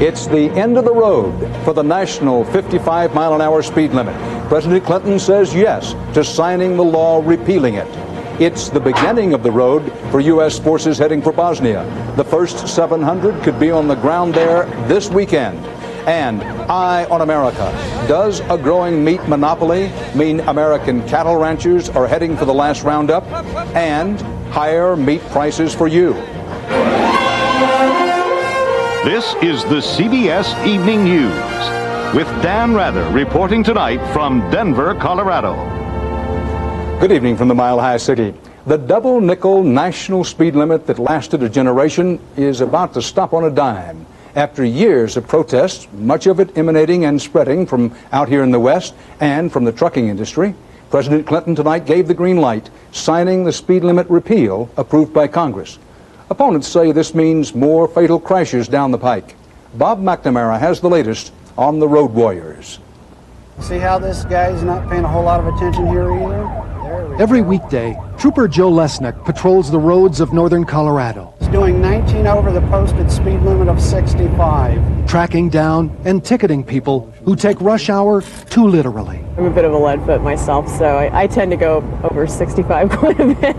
It's the end of the road for the national 55-mile-an-hour speed limit. President Clinton says yes to signing the law repealing it. It's the beginning of the road for U.S. forces heading for Bosnia. The first 700 could be on the ground there this weekend. And Eye on America. Does a growing meat monopoly mean American cattle ranchers are heading for the last roundup? And higher meat prices for you? This is the CBS Evening News with Dan Rather reporting tonight from Denver, Colorado. Good evening from the Mile High City. The double nickel national speed limit that lasted a generation is about to stop on a dime. After years of protests, much of it emanating and spreading from out here in the West and from the trucking industry, President Clinton tonight gave the green light, signing the speed limit repeal approved by Congress. Opponents say this means more fatal crashes down the pike. Bob McNamara has the latest on the road warriors. See how this guy's not paying a whole lot of attention here either? Every weekday, Trooper Joe Lesnick patrols the roads of northern Colorado. He's doing 19 over the posted speed limit of 65. Tracking down and ticketing people who take rush hour too literally. I'm a bit of a leadfoot myself, so I tend to go over 65 quite a bit.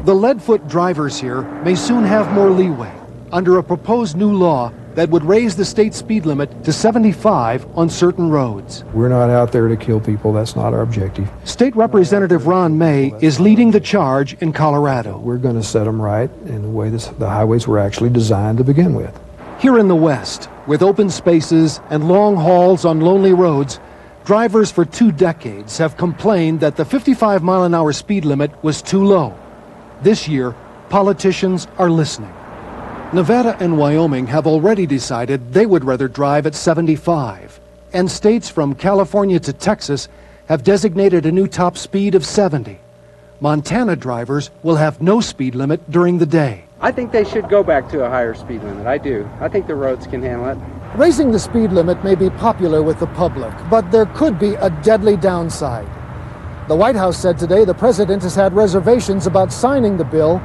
The leadfoot drivers here may soon have more leeway under a proposed new law that would raise the state speed limit to 75 on certain roads. We're not out there to kill people. That's not our objective. State Representative Ron May is leading the charge in Colorado. We're going to set them right in the way the highways were actually designed to begin with. Here in the West, with open spaces and long hauls on lonely roads, drivers for 2 decades have complained that the 55-mile-an-hour speed limit was too low. This year, politicians are listening. Nevada and Wyoming have already decided they would rather drive at 75. And states from California to Texas have designated a new top speed of 70. Montana drivers will have no speed limit during the day. I think they should go back to a higher speed limit. I do. I think the roads can handle it. Raising the speed limit may be popular with the public, but there could be a deadly downside. The White House said today the president has had reservations about signing the bill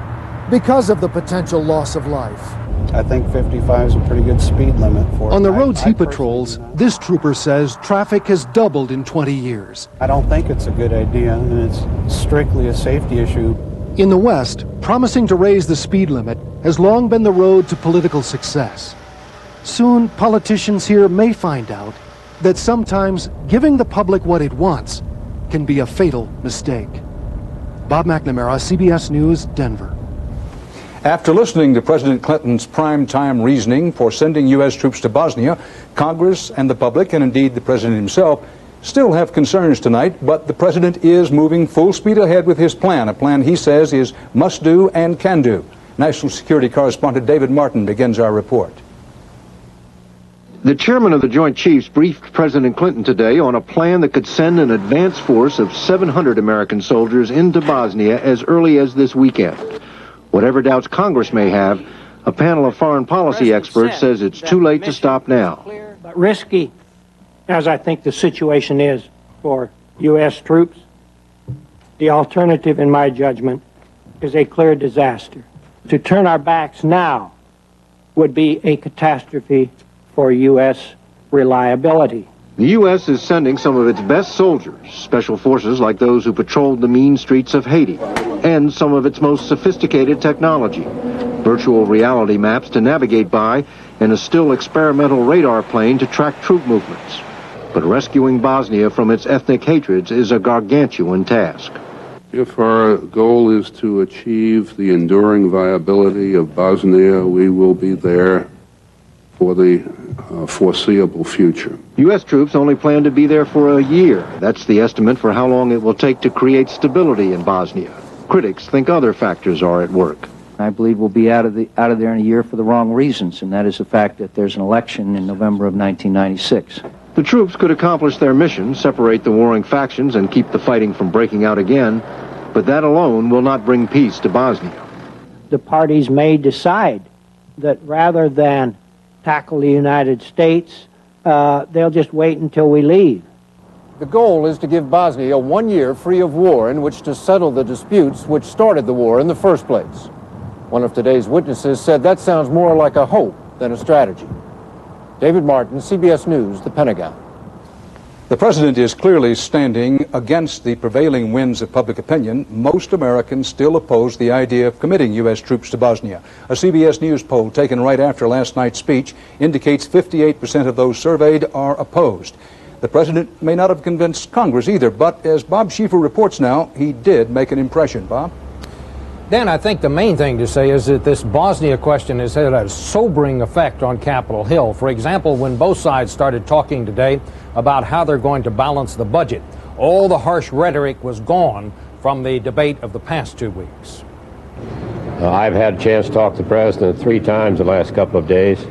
because of the potential loss of life. I think 55 is a pretty good speed limit for it. On the roads he patrols, this trooper says traffic has doubled in 20 years. I don't think it's a good idea, and it's strictly a safety issue. In the West, promising to raise the speed limit has long been the road to political success. Soon, politicians here may find out that sometimes giving the public what it wants can be a fatal mistake. Bob McNamara, CBS News, Denver. After listening to President Clinton's prime-time reasoning for sending U.S. troops to Bosnia, Congress and the public, and indeed the president himself, still have concerns tonight, but the president is moving full speed ahead with his plan, a plan he says is must-do and can-do. National Security Correspondent David Martin begins our report. The chairman of the Joint Chiefs briefed President Clinton today on a plan that could send an advance force of 700 American soldiers into Bosnia as early as this weekend. Whatever doubts Congress may have, a panel of foreign policy experts says it's too late to stop now. But risky, as I think the situation is for U.S. troops, the alternative, in my judgment, is a clear disaster. To turn our backs now would be a catastrophe for U.S. reliability. The U.S. is sending some of its best soldiers, special forces like those who patrolled the mean streets of Haiti, and some of its most sophisticated technology, virtual reality maps to navigate by, and a still experimental radar plane to track troop movements. But rescuing Bosnia from its ethnic hatreds is a gargantuan task. If our goal is to achieve the enduring viability of Bosnia, we will be there for the foreseeable future. U.S. troops only plan to be there for a year. That's the estimate for how long it will take to create stability in Bosnia. Critics think other factors are at work. I believe we'll be out of there in a year for the wrong reasons, and that is the fact that there's an election in November of 1996. The troops could accomplish their mission, separate the warring factions and keep the fighting from breaking out again, but that alone will not bring peace to Bosnia. The parties may decide that rather than tackle the United States, they'll just wait until we leave. The goal is to give Bosnia 1 year free of war in which to settle the disputes which started the war in the first place. One of today's witnesses said that sounds more like a hope than a strategy. David Martin, CBS News, the Pentagon. The president is clearly standing against the prevailing winds of public opinion. Most Americans still oppose the idea of committing U.S. troops to Bosnia. A CBS News poll taken right after last night's speech indicates 58% of those surveyed are opposed. The president may not have convinced Congress either, but as Bob Schieffer reports now, he did make an impression. Bob? Dan, I think the main thing to say is that this Bosnia question has had a sobering effect on Capitol Hill. For example, when both sides started talking today about how they're going to balance the budget, all the harsh rhetoric was gone from the debate of the past 2 weeks. I've had a chance to talk to the president 3 times the last couple of days,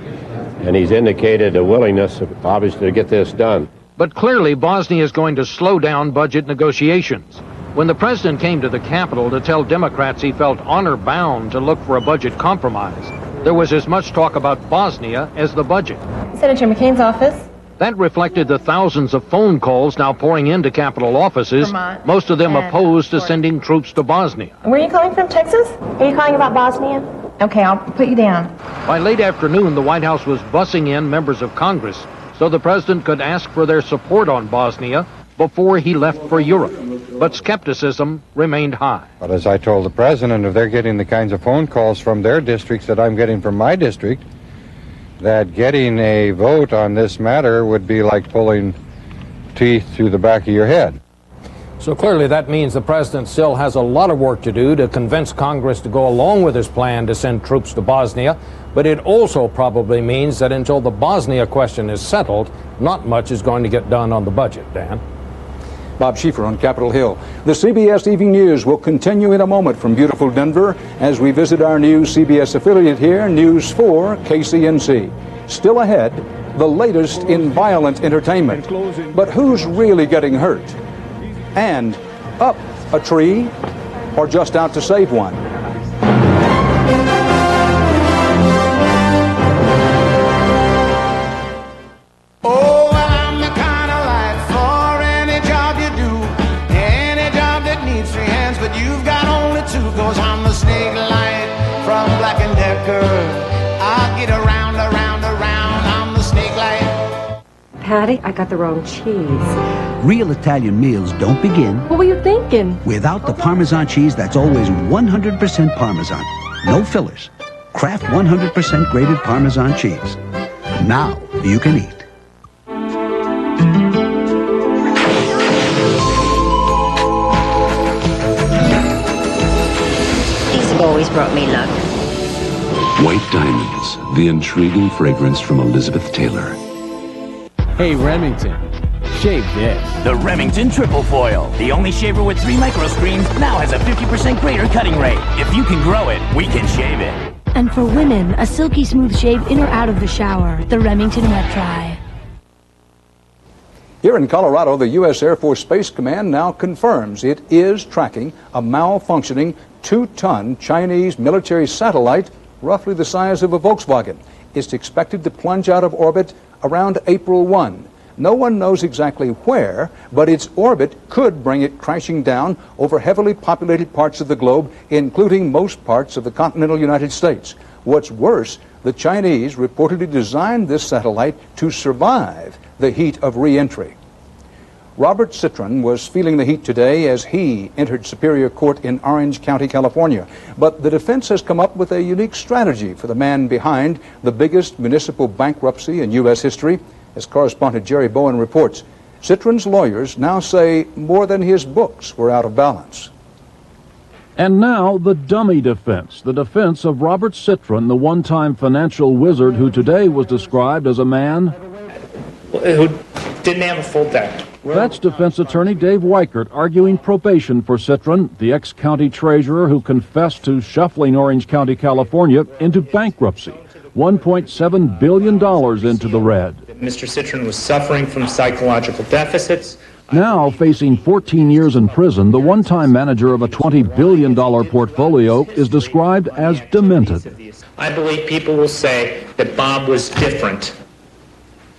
and he's indicated a willingness, obviously, to get this done. But clearly, Bosnia is going to slow down budget negotiations. When the president came to the Capitol to tell Democrats he felt honor-bound to look for a budget compromise, there was as much talk about Bosnia as the budget. Senator McCain's office. That reflected the thousands of phone calls now pouring into Capitol offices, most of them opposed to sending troops to Bosnia. Where are you calling from, Texas? Are you calling about Bosnia? Okay, I'll put you down. By late afternoon, the White House was bussing in members of Congress so the president could ask for their support on Bosnia before he left for Europe. But skepticism remained high. But as I told the president, if they're getting the kinds of phone calls from their districts that I'm getting from my district, that getting a vote on this matter would be like pulling teeth through the back of your head. So clearly that means the president still has a lot of work to do to convince Congress to go along with his plan to send troops to Bosnia. But it also probably means that until the Bosnia question is settled, not much is going to get done on the budget, Dan. Bob Schieffer on Capitol Hill. The CBS Evening News will continue in a moment from beautiful Denver as we visit our new CBS affiliate here, News 4 KCNC. Still ahead, the latest in violent entertainment. But who's really getting hurt? And up a tree or just out to save one? Patty, I got the wrong cheese. Real Italian meals don't begin. What were you thinking? Without the Parmesan cheese that's always 100% Parmesan. No fillers. Kraft 100% grated Parmesan cheese. Now you can eat. These have always brought me luck. White Diamonds, the intriguing fragrance from Elizabeth Taylor. Hey, Remington, shave this. The Remington Triple Foil, the only shaver with 3 micro screens, now has a 50% greater cutting rate. If you can grow it, we can shave it. And for women, a silky smooth shave in or out of the shower. The Remington Wet Dry. Here in Colorado, the U.S. Air Force Space Command now confirms it is tracking a malfunctioning 2-ton Chinese military satellite roughly the size of a Volkswagen. It's expected to plunge out of orbit around April 1. No one knows exactly where, but its orbit could bring it crashing down over heavily populated parts of the globe, including most parts of the continental United States. What's worse, the Chinese reportedly designed this satellite to survive the heat of re-entry. Robert Citron was feeling the heat today as he entered Superior Court in Orange County, California. But the defense has come up with a unique strategy for the man behind the biggest municipal bankruptcy in U.S. history. As correspondent Jerry Bowen reports, Citron's lawyers now say more than his books were out of balance. And now the dummy defense, the defense of Robert Citron, the one-time financial wizard who today was described as a man who didn't have a full deck. That's defense attorney Dave Weichert arguing probation for Citron, the ex-county treasurer who confessed to shuffling Orange County, California into bankruptcy, $1.7 billion into the red. Mr. Citron was suffering from psychological deficits. Now facing 14 years in prison, the one-time manager of a $20 billion portfolio is described as demented. I believe people will say that Bob was different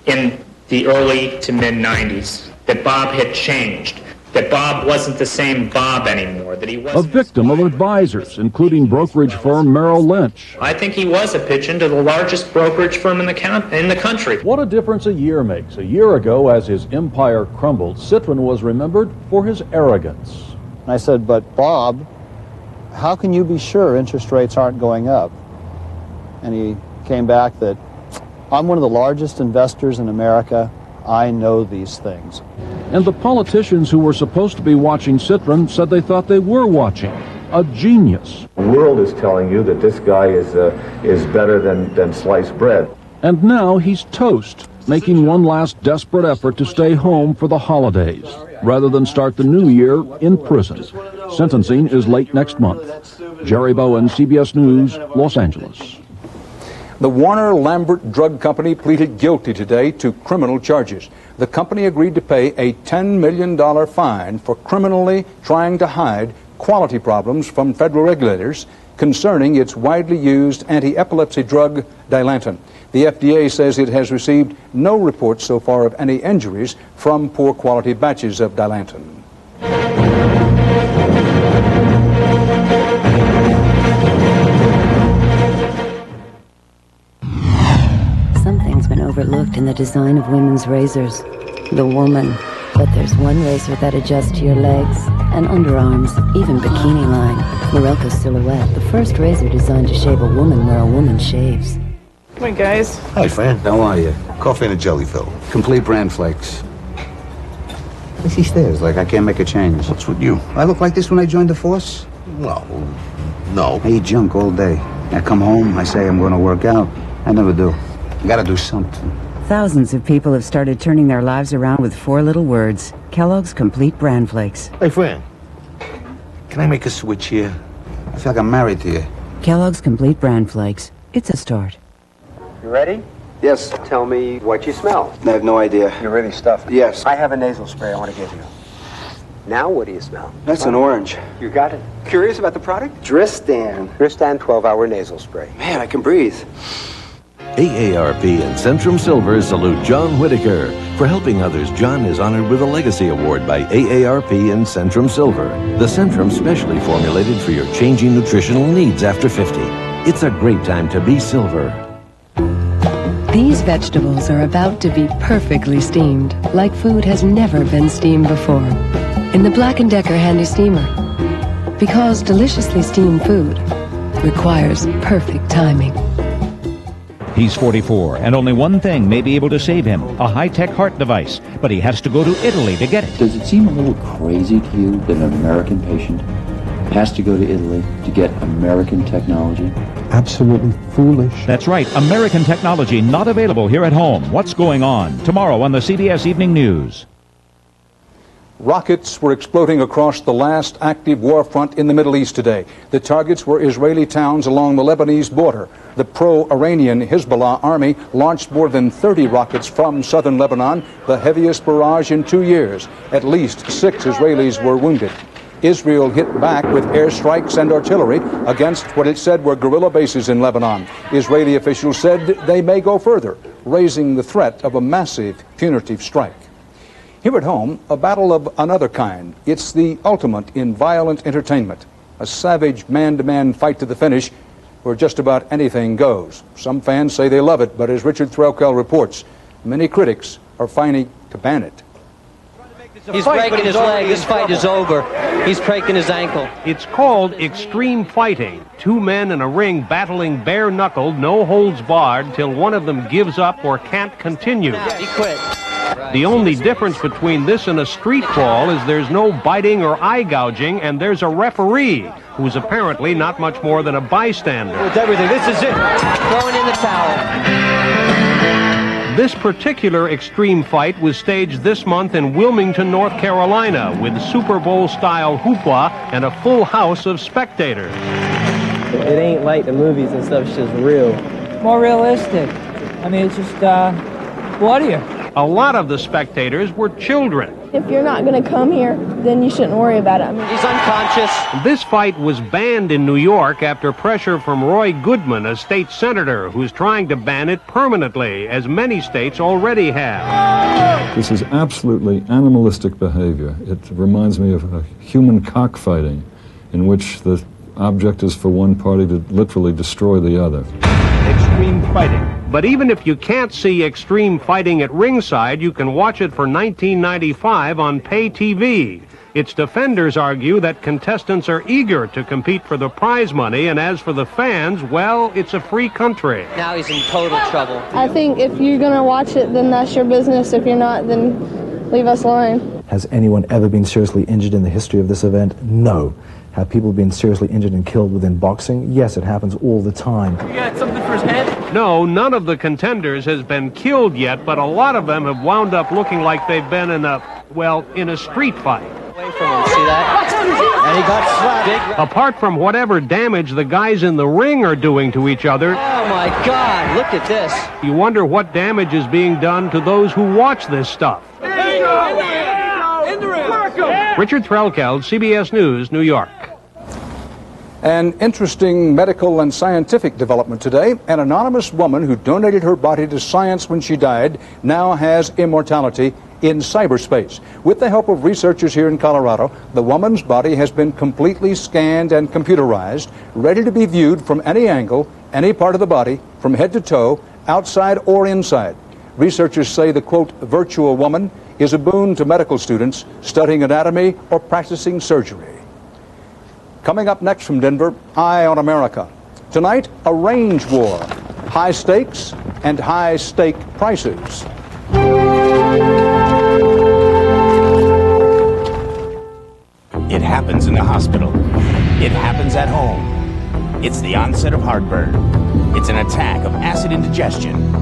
in the early to mid-90s, that Bob had changed, that Bob wasn't the same Bob anymore, that he A wasn't... victim of advisors, including brokerage firm Merrill Lynch. I think he was a pigeon to the largest brokerage firm in the country. What a difference a year makes. A year ago, as his empire crumbled, Citron was remembered for his arrogance. I said, but Bob, how can you be sure interest rates aren't going up? And he came back that, I'm one of the largest investors in America. I know these things. And the politicians who were supposed to be watching Citron said they thought they were watching a genius. The world is telling you that this guy is better than sliced bread. And now he's toast, making one last desperate effort to stay home for the holidays, rather than start the new year in prison. Sentencing is late next month. Jerry Bowen, CBS News, Los Angeles. The Warner Lambert Drug Company pleaded guilty today to criminal charges. The company agreed to pay a $10 million fine for criminally trying to hide quality problems from federal regulators concerning its widely used anti-epilepsy drug, Dilantin. The FDA says it has received no reports so far of any injuries from poor quality batches of Dilantin. Something's been overlooked in the design of women's razors. The woman. But there's one razor that adjusts to your legs and underarms, even bikini line. Morelco's Silhouette, the first razor designed to shave a woman where a woman shaves. Come on, guys. Hi, Fran. How are you? Coffee and a jelly fill. Complete bran flakes. What's he stares like I can't make a change? What's with you? I look like this when I joined the force? Well, no. I eat junk all day. I come home, I say I'm going to work out. I never do. I gotta do something. Thousands of people have started turning their lives around with 4 little words. Kellogg's Complete Bran Flakes. Hey, Fran. Can I make a switch here? I feel like I'm married to you. Kellogg's Complete Bran Flakes. It's a start. You ready? Yes. Tell me what you smell. I have no idea. You're really stuffed. Yes. I have a nasal spray I want to give you. Now what do you smell? That's an orange. You got it. Curious about the product? Dristan. Dristan 12-hour nasal spray. Man, I can breathe. AARP and Centrum Silver salute John Whitaker. For helping others, John is honored with a Legacy Award by AARP and Centrum Silver. The Centrum specially formulated for your changing nutritional needs after 50. It's a great time to be silver. These vegetables are about to be perfectly steamed, like food has never been steamed before, in the Black & Decker Handy Steamer. Because deliciously steamed food requires perfect timing. He's 44, and only one thing may be able to save him, a high-tech heart device. But he has to go to Italy to get it. Does it seem a little crazy to you that an American patient has to go to Italy to get American technology? Absolutely foolish. That's right, American technology not available here at home. What's going on? Tomorrow on the CBS Evening News. Rockets were exploding across the last active war front in the Middle East today. The targets were Israeli towns along the Lebanese border. The pro-Iranian Hezbollah army launched more than 30 rockets from southern Lebanon, the heaviest barrage in 2 years. At least 6 Israelis were wounded. Israel hit back with airstrikes and artillery against what it said were guerrilla bases in Lebanon. Israeli officials said they may go further, raising the threat of a massive punitive strike. Here at home, a battle of another kind. It's the ultimate in violent entertainment. A savage man-to-man fight to the finish where just about anything goes. Some fans say they love it, but as Richard Threlkell reports, many critics are fighting to ban it. He's breaking his leg. This fight is over. He's breaking his ankle. It's called extreme fighting. 2 men in a ring battling bare-knuckled, no holds barred, till one of them gives up or can't continue. He quit. The only difference between this and a street brawl is there's no biting or eye gouging, and there's a referee who's apparently not much more than a bystander. It's everything. This is it. Throwing in the towel. This particular extreme fight was staged this month in Wilmington, North Carolina, with Super Bowl-style hoopla and a full house of spectators. It ain't like the movies and stuff. It's just real. More realistic. I mean, it's just bloodier. A lot of the spectators were children. If you're not going to come here, then you shouldn't worry about it. I mean, he's unconscious. This fight was banned in New York after pressure from Roy Goodman, a state senator, who's trying to ban it permanently, as many states already have. This is absolutely animalistic behavior. It reminds me of a human cockfighting in which the object is for one party to literally destroy the other. Extreme fighting. But even if you can't see extreme fighting at ringside, you can watch it for $19.95 on pay TV. Its defenders argue that contestants are eager to compete for the prize money, and as for the fans, well, it's a free country. Now he's in total trouble. I think if you're going to watch it, then that's your business. If you're not, then leave us alone. Has anyone ever been seriously injured in the history of this event? No. Have people been seriously injured and killed within boxing? Yes, it happens all the time. You got something for his head? No, none of the contenders has been killed yet, but a lot of them have wound up looking like they've been in a street fight. Away from him, see that? And he got slapped. Apart from whatever damage the guys in the ring are doing to each other. Oh my God, look at this. You wonder what damage is being done to those who watch this stuff. Richard Threlkeld, CBS News, New York. An interesting medical and scientific development today. An anonymous woman who donated her body to science when she died now has immortality in cyberspace. With the help of researchers here in Colorado, the woman's body has been completely scanned and computerized, ready to be viewed from any angle, any part of the body, from head to toe, outside or inside. Researchers say the, quote, virtual woman is a boon to medical students studying anatomy or practicing surgery. Coming up next from Denver, Eye on America. Tonight, a range war, high stakes and high stake prices. It happens in the hospital. It happens at home. It's the onset of heartburn. It's an attack of acid indigestion.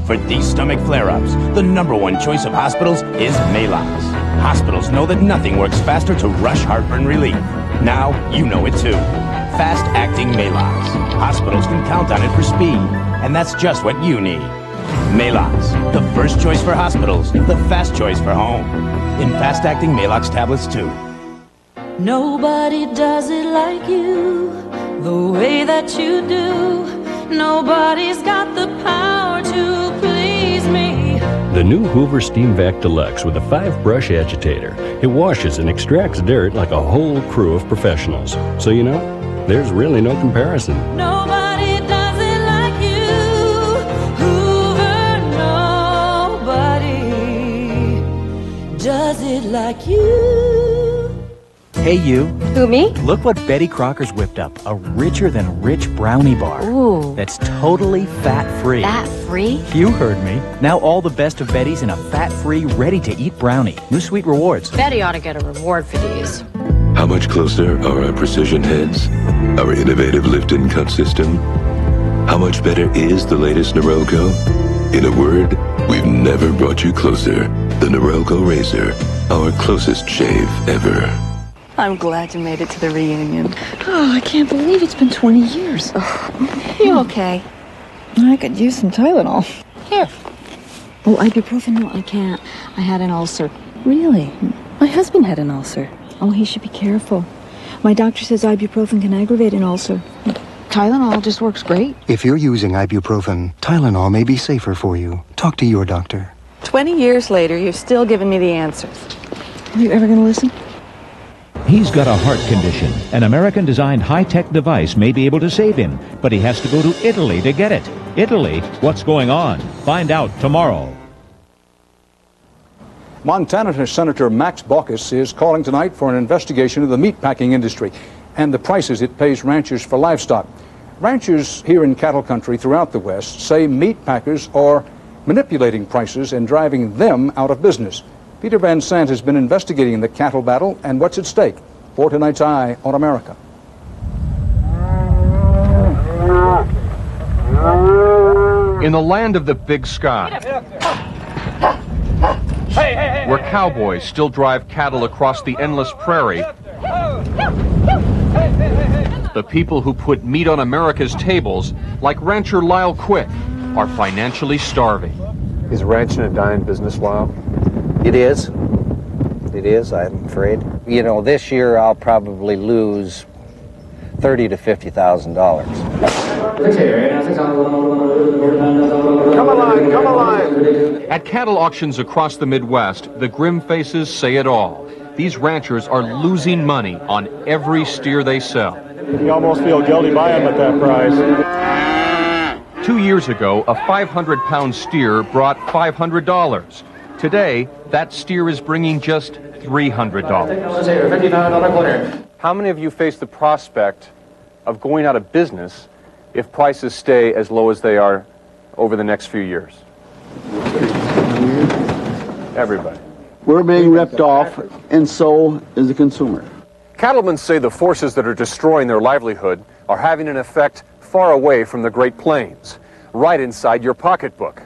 For these stomach flare-ups, the #1 choice of hospitals is Maalox. Hospitals know that nothing works faster to rush heartburn relief. Now you know it too. Fast-acting Maalox. Hospitals can count on it for speed, and that's just what you need. Maalox, the first choice for hospitals, the fast choice for home. In fast-acting Maalox tablets too. Nobody does it like you, the way that you do. Nobody's got the power to please me. The new Hoover Steam Vac Deluxe with a 5-brush agitator. It washes and extracts dirt like a whole crew of professionals. So you know, there's really no comparison. Nobody does it like you, Hoover. Nobody does it like you. Hey, you. Who, me? Look what Betty Crocker's whipped up. A richer-than-rich brownie bar. Ooh. That's totally fat-free. Fat-free? You heard me. Now all the best of Betty's in a fat-free, ready-to-eat brownie. New sweet rewards. Betty ought to get a reward for these. How much closer are our precision heads? Our innovative lift and cut system? How much better is the latest Norelco? In a word, we've never brought you closer. The Norelco Razor, our closest shave ever. I'm glad you made it to the reunion. Oh, I can't believe it's been 20 years. Oh. You okay? I could use some Tylenol. Here. Oh, ibuprofen? No, I can't. I had an ulcer. Really? My husband had an ulcer. Oh, he should be careful. My doctor says ibuprofen can aggravate an ulcer. Tylenol just works great. If you're using ibuprofen, Tylenol may be safer for you. Talk to your doctor. 20 years later, you're still giving me the answers. Are you ever going to listen? He's got a heart condition. An American-designed high-tech device may be able to save him, but he has to go to Italy to get it. Italy? What's going on? Find out tomorrow. Montana Senator Max Baucus is calling tonight for an investigation of the meatpacking industry and the prices it pays ranchers for livestock. Ranchers here in cattle country throughout the West say meat packers are manipulating prices and driving them out of business. Peter Van Sant has been investigating the cattle battle and what's at stake. For tonight's Eye on America. In the land of the big sky, where cowboys still drive cattle across the endless prairie, the people who put meat on America's tables, like rancher Lyle Quick, are financially starving. Is ranching a dying business, Lyle? It is. It is, I'm afraid. You know, this year I'll probably lose $30,000 to $50,000. Come alive, come alive! At cattle auctions across the Midwest, the grim faces say it all. These ranchers are losing money on every steer they sell. You almost feel guilty buying them at that price. 2 years ago, a 500-pound steer brought $500. Today, that steer is bringing just $300. How many of you face the prospect of going out of business if prices stay as low as they are over the next few years? Everybody. We're being ripped off, and so is the consumer. Cattlemen say the forces that are destroying their livelihood are having an effect far away from the Great Plains, right inside your pocketbook.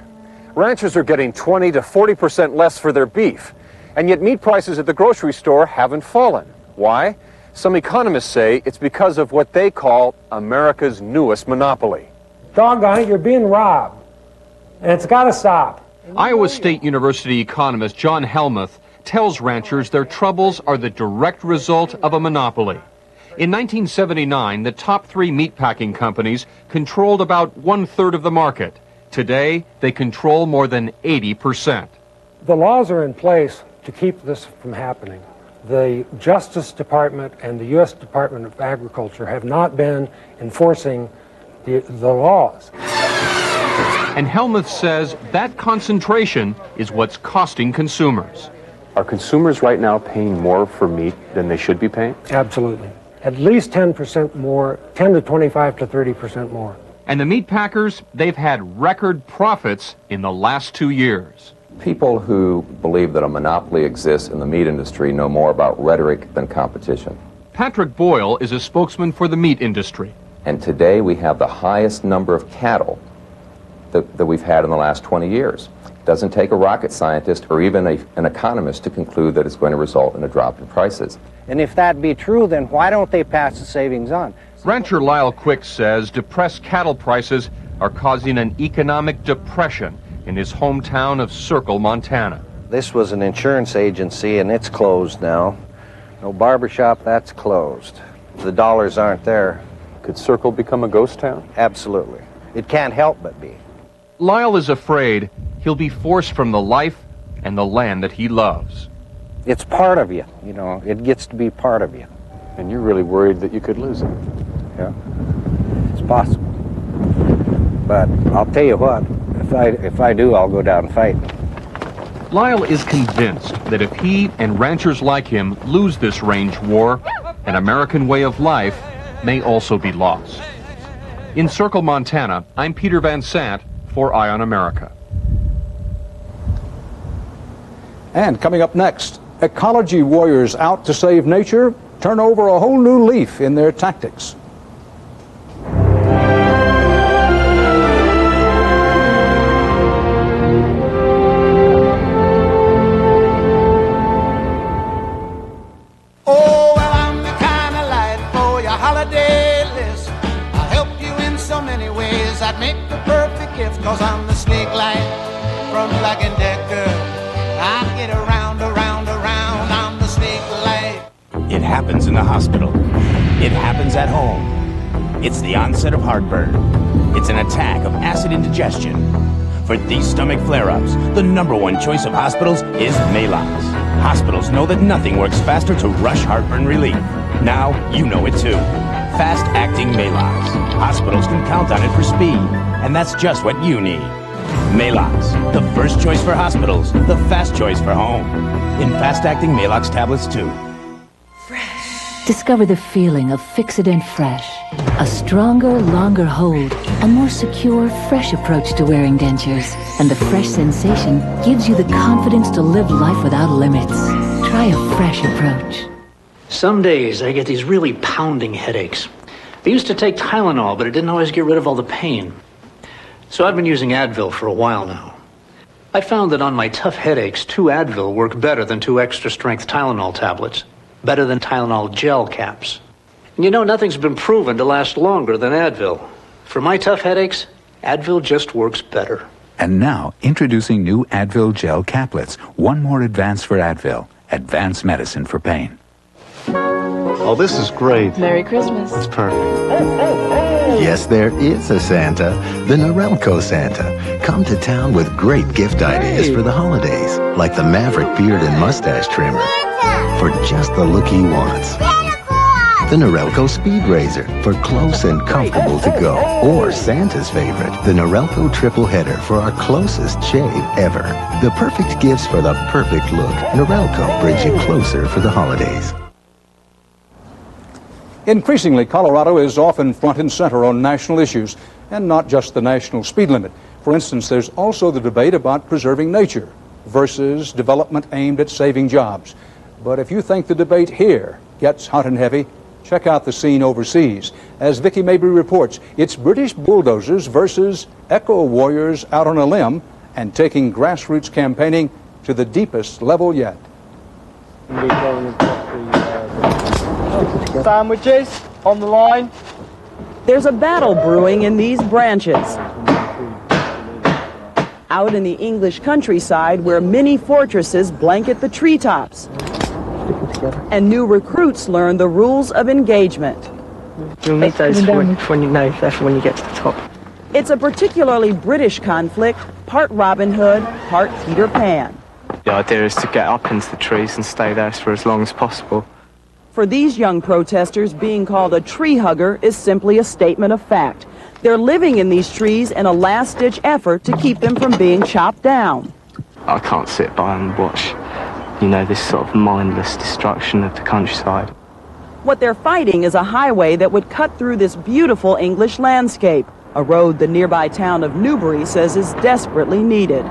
Ranchers are getting 20 to 40% less for their beef, and yet meat prices at the grocery store haven't fallen. Why? Some economists say it's because of what they call America's newest monopoly. Doggone it, you're being robbed, and it's got to stop. Iowa State University economist John Helmuth tells ranchers their troubles are the direct result of a monopoly. In 1979, the top 3 meatpacking companies controlled about 1/3 of the market. Today, they control more than 80%. The laws are in place to keep this from happening. The Justice Department and the U.S. Department of Agriculture have not been enforcing the laws. And Helmuth says that concentration is what's costing consumers. Are consumers right now paying more for meat than they should be paying? Absolutely. At least 10% more, 10 to 25 to 30% more. And the meat packers, they've had record profits in the last 2 years. People who believe that a monopoly exists in the meat industry know more about rhetoric than competition. Patrick Boyle is a spokesman for the meat industry. And today we have the highest number of cattle that we've had in the last 20 years. It doesn't take a rocket scientist or even an economist to conclude that it's going to result in a drop in prices. And if that be true, then why don't they pass the savings on? Rancher Lyle Quick says depressed cattle prices are causing an economic depression in his hometown of Circle, Montana. This was an insurance agency, and it's closed now. No barbershop, that's closed. The dollars aren't there. Could Circle become a ghost town? Absolutely. It can't help but be. Lyle is afraid he'll be forced from the life and the land that he loves. It's part of you, you know. It gets to be part of you. And you're really worried that you could lose it. Yeah, it's possible. But I'll tell you what, if I do, I'll go down and fight. Lyle is convinced that if he and ranchers like him lose this range war, an American way of life may also be lost. In Circle, Montana, I'm Peter Van Sant for Eye on America. And coming up next, ecology warriors out to save nature turn over a whole new leaf in their tactics. Oh, well, I'm the kind of light for your holiday list. I'll help you in so many ways. I'd make the perfect gift, 'cause I'm the snake light from Black & Decker. I get around, I'm the snake light. It happens in the hospital. It happens at home. It's the onset of heartburn. It's an attack of acid indigestion. For these stomach flare-ups, the #1 choice of hospitals is Maalox. Hospitals know that nothing works faster to rush heartburn relief. Now you know it too. Fast-acting Maalox. Hospitals can count on it for speed, and that's just what you need. Maalox, the first choice for hospitals, the fast choice for home. In fast-acting Maalox tablets too. Discover the feeling of Fixodent Fresh. A stronger, longer hold, a more secure, fresh approach to wearing dentures. And the fresh sensation gives you the confidence to live life without limits. Try a fresh approach. Some days I get these really pounding headaches. I used to take Tylenol, but it didn't always get rid of all the pain. So I've been using Advil for a while now. I found that on my tough headaches, 2 Advil work better than 2 extra-strength Tylenol tablets. Better than Tylenol gel caps. And you know, nothing's been proven to last longer than Advil. For my tough headaches, Advil just works better. And now, introducing new Advil gel caplets. One more advance for Advil. advanced medicine for pain. Oh, this is great. Merry Christmas. It's perfect. Yes, there is a Santa, the Norelco Santa. Come to town with great gift ideas for the holidays, like the Maverick beard and mustache trimmer, for just the look he wants. The Norelco Speed Razor, for close and comfortable to go. Or Santa's favorite, the Norelco Triple Header, for our closest shave ever. The perfect gifts for the perfect look. Norelco brings you closer for the holidays. Increasingly, Colorado is often front and center on national issues, and not just the national speed limit. For instance, there's also the debate about preserving nature versus development aimed at saving jobs. But if you think the debate here gets hot and heavy, check out the scene overseas. As Vicki Mabry reports, it's British bulldozers versus eco warriors out on a limb and taking grassroots campaigning to the deepest level yet. Sandwiches on the line. There's a battle brewing in these branches. Out in the English countryside where mini fortresses blanket the treetops. And new recruits learn the rules of engagement. You'll need those when you know, therefore when you get to the top. It's a particularly British conflict, part Robin Hood, part Peter Pan. The idea is to get up into the trees and stay there for as long as possible. For these young protesters, being called a tree hugger is simply a statement of fact. They're living in these trees in a last-ditch effort to keep them from being chopped down. I can't sit by and watch, you know, this sort of mindless destruction of the countryside. What they're fighting is a highway that would cut through this beautiful English landscape, a road the nearby town of Newbury says is desperately needed.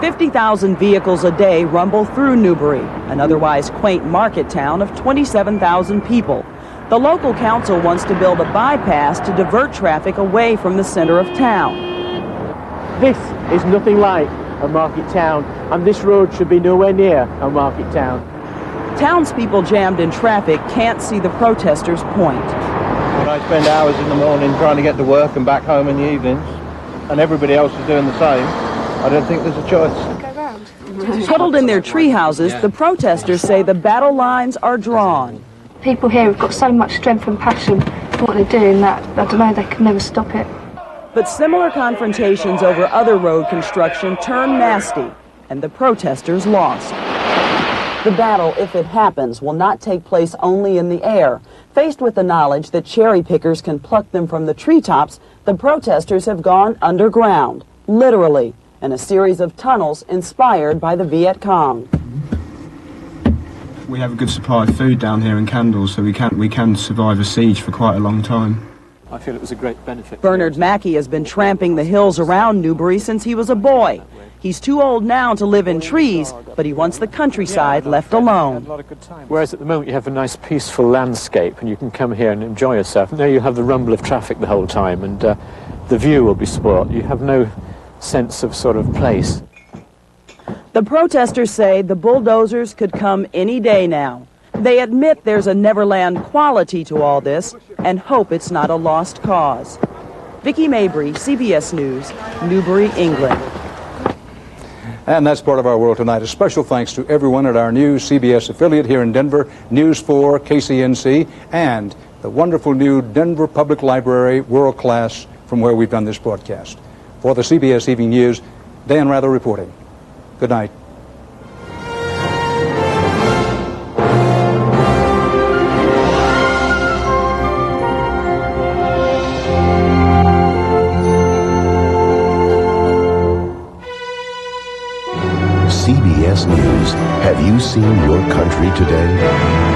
50,000 vehicles a day rumble through Newbury, an otherwise quaint market town of 27,000 people. The local council wants to build a bypass to divert traffic away from the center of town. This is nothing like a market town, and this road should be nowhere near a market town. Townspeople jammed in traffic can't see the protesters' point. When I spend hours in the morning trying to get to work and back home in the evenings, and everybody else is doing the same, I don't think there's a choice. Huddled in their tree houses, the protesters say the battle lines are drawn. People here have got so much strength and passion for what they're doing that, I don't know, they can never stop it. But similar confrontations over other road construction turned nasty, and the protesters lost. The battle, if it happens, will not take place only in the air. Faced with the knowledge that cherry pickers can pluck them from the treetops, the protesters have gone underground, literally, in a series of tunnels inspired by the Viet Cong. We have a good supply of food down here and candles, so we can survive a siege for quite a long time. I feel it was a great benefit. Bernard Mackey has been tramping the hills around Newbury since he was a boy. He's too old now to live in trees, but he wants the countryside left alone. Whereas at the moment you have a nice peaceful landscape and you can come here and enjoy yourself. Now you have the rumble of traffic the whole time, and the view will be spoilt. You have no sense of sort of place. The protesters say the bulldozers could come any day now. They admit there's a Neverland quality to all this and hope it's not a lost cause. Vicki Mabry, CBS News, Newbury, England. And that's part of our world tonight. A special thanks to everyone at our new CBS affiliate here in Denver, News 4, KCNC, and the wonderful new Denver Public Library, world class, from where we've done this broadcast. For the CBS Evening News, Dan Rather reporting. Good night. CBS News. Have you seen your country today?